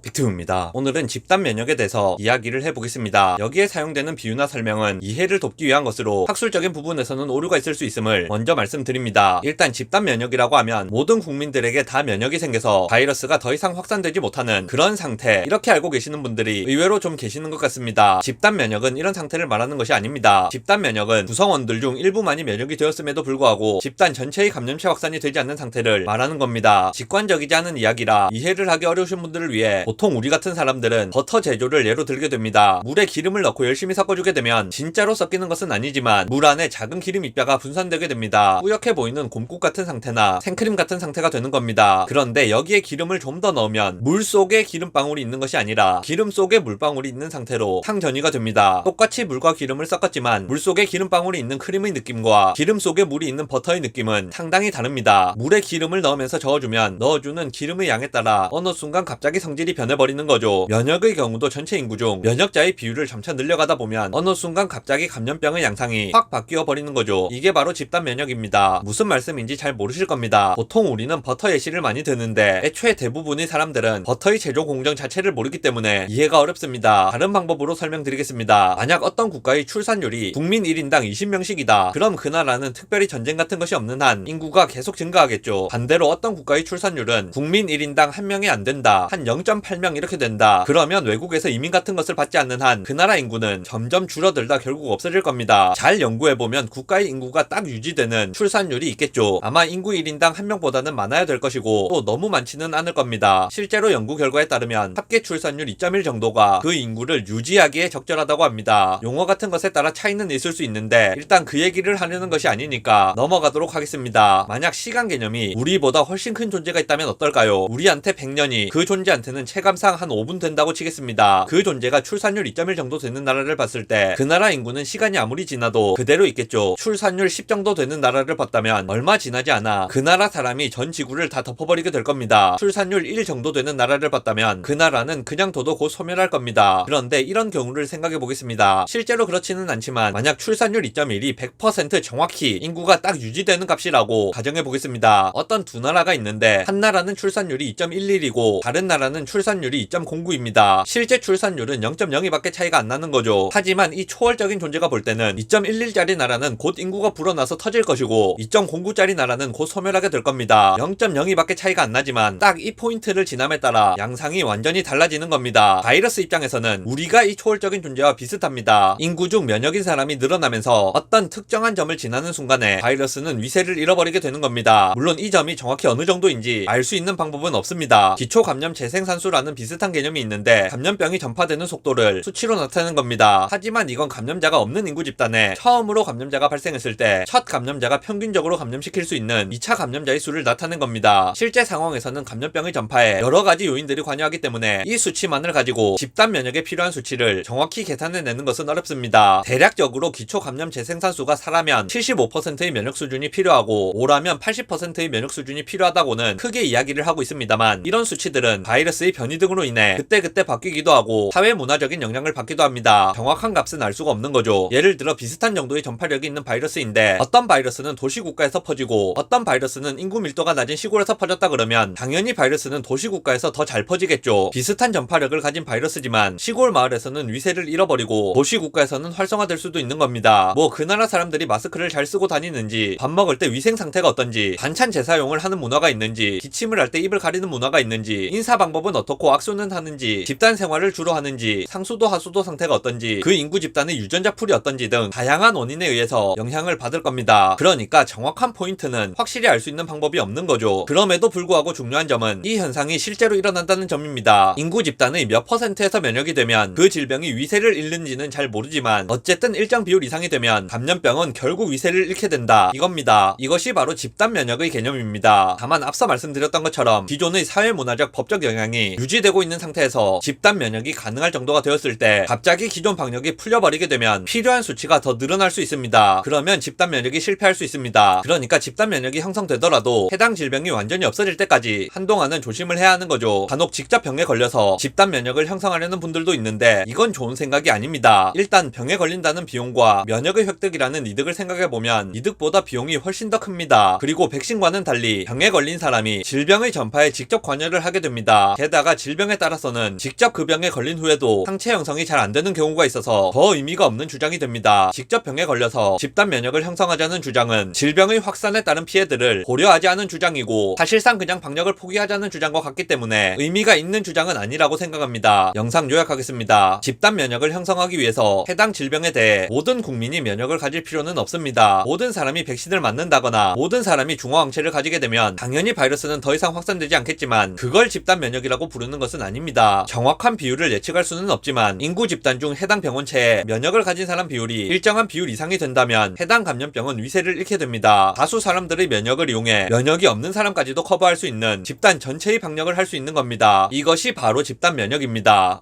빅튜브입니다. 오늘은 집단 면역에 대해서 이야기를 해보겠습니다. 여기에 사용되는 비유나 설명은 이해를 돕기 위한 것으로 학술적인 부분에서는 오류가 있을 수 있음을 먼저 말씀드립니다. 일단 집단 면역이라고 하면 모든 국민들에게 다 면역이 생겨서 바이러스가 더 이상 확산되지 못하는 그런 상태, 이렇게 알고 계시는 분들이 의외로 좀 계시는 것 같습니다. 집단 면역은 이런 상태를 말하는 것이 아닙니다. 집단 면역은 구성원들 중 일부만이 면역이 되었음에도 불구하고 집단 전체의 감염체 확산이 되지 않는 상태를 말하는 겁니다. 직관적이지 않은 이야기라 이해를 하기 어려우신 분들을 위해 보통 우리 같은 사람들은 버터 제조를 예로 들게 됩니다. 물에 기름을 넣고 열심히 섞어주게 되면 진짜로 섞이는 것은 아니지만 물 안에 작은 기름 입자가 분산되게 됩니다. 뿌옇게 보이는 곰국 같은 상태나 생크림 같은 상태가 되는 겁니다. 그런데 여기에 기름을 좀 더 넣으면 물 속에 기름방울이 있는 것이 아니라 기름 속에 물방울이 있는 상태로 탕전이가 됩니다. 똑같이 물과 기름을 섞었지만 물 속에 기름방울이 있는 크림의 느낌과 기름 속에 물이 있는 버터의 느낌은 상당히 다릅니다. 물에 기름을 넣으면서 저어주면 넣어주는 기름의 양에 따라 어느 순간 갑자기 성질이 변해버리는 거죠. 면역의 경우도 전체 인구 중 면역자의 비율을 점차 늘려가다 보면 어느 순간 갑자기 감염병의 양상이 확 바뀌어 버리는 거죠. 이게 바로 집단 면역입니다. 무슨 말씀인지 잘 모르실 겁니다. 보통 우리는 버터 예시를 많이 드는데 애초에 대부분의 사람들은 버터의 제조 공정 자체를 모르기 때문에 이해가 어렵습니다. 다른 방법으로 설명드리겠습니다. 만약 어떤 국가의 출산율이 국민 1인당 20명씩이다. 그럼 그 나라는 특별히 전쟁 같은 것이 없는 한 인구가 계속 증가하겠죠. 반대로 어떤 국가의 출산율은 국민 1인당 1명이 안 된다. 한 0.8명 이렇게 된다. 그러면 외국에서 이민 같은 것을 받지 않는 한 그 나라 인구는 점점 줄어들다 결국 없어질 겁니다. 잘 연구해보면 국가의 인구가 딱 유지되는 출산율이 있겠죠. 아마 인구 1인당 1명보다는 많아야 될 것이고 또 너무 많지는 않을 겁니다. 실제로 연구 결과에 따르면 합계 출산율 2.1 정도가 그 인구를 유지하기에 적절하다고 합니다. 용어 같은 것에 따라 차이는 있을 수 있는데 일단 그 얘기를 하려는 것이 아니니까 넘어가도록 하겠습니다. 만약 시간 개념이 우리보다 훨씬 큰 존재가 있다면 어떨까요? 우리한테 100년이 그 존재한테는 체감상 한 5분 된다고 치겠습니다. 그 존재가 출산율 2.1 정도 되는 나라를 봤을 때 그 나라 인구는 시간이 아무리 지나도 그대로 있겠죠. 출산율 10 정도 되는 나라를 봤다면 얼마 지나지 않아 그 나라 사람이 전 지구를 다 덮어버리게 될 겁니다. 출산율 1 정도 되는 나라를 봤다면 그 나라는 그냥 둬도 곧 소멸할 겁니다. 그런데 이런 경우를 생각해 보겠습니다. 실제로 그렇지는 않지만 만약 출산율 2.1이 100% 정확히 인구가 딱 유지되는 값이라고 가정해 보겠습니다. 어떤 두 나라가 있는데 한 나라는 출산율이 2.11이고 다른 나라는 출산율이 2.09입니다. 실제 출산율은 0.02밖에 차이가 안 나는 거죠. 하지만 이 초월적인 존재가 볼 때는 2.11짜리 나라는 곧 인구가 불어나서 터질 것이고 2.09짜리 나라는 곧 소멸하게 될 겁니다. 0.02밖에 차이가 안 나지만 딱 이 포인트를 지남에 따라 양상이 완전히 달라지는 겁니다. 바이러스 입장에서는 우리가 이 초월적인 존재와 비슷합니다. 인구 중 면역인 사람이 늘어나면서 어떤 특정한 점을 지나는 순간에 바이러스는 위세를 잃어버리게 되는 겁니다. 물론 이 점이 정확히 어느 정도인지 알 수 있는 방법은 없습니다. 기초 감염 재생산수라는 비슷한 개념이 있는데 감염병이 전파되는 속도를 수치로 나타내는 겁니다. 하지만 이건 감염자가 없는 인구 집단에 처음으로 감염자가 발생했을 때 첫 감염자가 평균적으로 감염시킬 수 있는 2차 감염자의 수를 나타낸 겁니다. 실제 상황에서는 감염병의 전파에 여러 가지 요인들이 관여하기 때문에 이 수치만을 가지고 집단 면역에 필요한 수치를 정확히 계산해내는 것은 어렵습니다. 대략적으로 기초 감염 재생산수가 4라면 75%의 면역 수준이 필요하고 5라면 80%의 면역 수준이 필요하다고는 크게 이야기를 하고 있습니다만 이런 수치들은 바이러스의 변이 등으로 인해 그때그때 바뀌기도 하고 사회 문화적인 영향을 받기도 합니다. 정확한 값은 알 수가 없는 거죠. 예를 들어 비슷한 정도의 전파력이 있는 바이러스인데 어떤 바이러스는 도시국가에서 퍼지고 어떤 바이러스는 인구 밀도가 낮은 시골에서 퍼졌다 그러면 당연히 바이러스는 도시국가에서 더 잘 퍼지겠죠. 비슷한 전파력을 가진 바이러스지만 시골 마을에서는 위세를 잃어버리고 도시국가에서는 활성화될 수도 있는 겁니다. 뭐 그 나라 사람들이 마스크를 잘 쓰고 다니는지 밥 먹을 때 위생 상태가 어떤지 반찬 재사용을 하는 문화가 있는지 기침을 할 때 입을 가리는 문화가 있는지 인사 방법은 어떻고 악수는 하는지 집단 생활을 주로 하는지 상수도 하수도 상태가 어떤지 그 인구 집단의 유전자 풀이 어떤지 등 다양한 원인에 의해서 영향을 받을 겁니다. 그러니까 정확한 포인트는 확실히 알 수 있는 방법이 없는 거죠. 그럼에도 불구하고 중요한 점은 이 현상이 실제로 일어난다는 점입니다. 인구 집단의 몇 %에서 면역이 되면 그 질병이 위세를 잃는지는 잘 모르지만 어쨌든 일정 비율 이상이 되면 감염병은 결국 위세를 잃게 된다 이겁니다. 이것이 바로 집단 면역의 개념입니다. 다만 앞서 말씀드렸던 것처럼 기존의 사회문화적 법적 영향이 유지되고 있는 상태에서 집단 면역이 가능할 정도가 되었을 때 갑자기 기존 방역이 풀려버리게 되면 필요한 수치가 더 늘어날 수 있습니다. 그러면 집단 면역이 실패할 수 있습니다. 그러니까 집단 면역이 형성되더라도 해당 질병이 완전히 없어질 때까지 한동안은 조심을 해야 하는 거죠. 간혹 직접 병에 걸려서 집단 면역을 형성하려는 분들도 있는데 이건 좋은 생각이 아닙니다. 일단 병에 걸린다는 비용과 면역의 획득이라는 이득을 생각해보면 이득보다 비용이 훨씬 더 큽니다. 그리고 백신과는 달리 병에 걸린 사람이 질병의 전파에 직접 관여를 하게 됩니다. 게다가 게다가 질병에 따라서는 직접 그 병에 걸린 후에도 상체 형성이 잘 안 되는 경우가 있어서 더 의미가 없는 주장이 됩니다. 직접 병에 걸려서 집단 면역을 형성하자는 주장은 질병의 확산에 따른 피해들을 고려하지 않은 주장이고 사실상 그냥 방역을 포기하자는 주장과 같기 때문에 의미가 있는 주장은 아니라고 생각합니다. 영상 요약하겠습니다. 집단 면역을 형성하기 위해서 해당 질병에 대해 모든 국민이 면역을 가질 필요는 없습니다. 모든 사람이 백신을 맞는다거나 모든 사람이 중화항체를 가지게 되면 당연히 바이러스는 더 이상 확산되지 않겠지만 그걸 집단 면역이라고 부르는 것은 아닙니다. 정확한 비율을 예측할 수는 없지만 인구 집단 중 해당 병원체에 면역을 가진 사람 비율이 일정한 비율 이상이 된다면 해당 감염병은 위세를 잃게 됩니다. 다수 사람들의 면역을 이용해 면역이 없는 사람까지도 커버할 수 있는 집단 전체의 방역을 할 수 있는 겁니다. 이것이 바로 집단 면역입니다.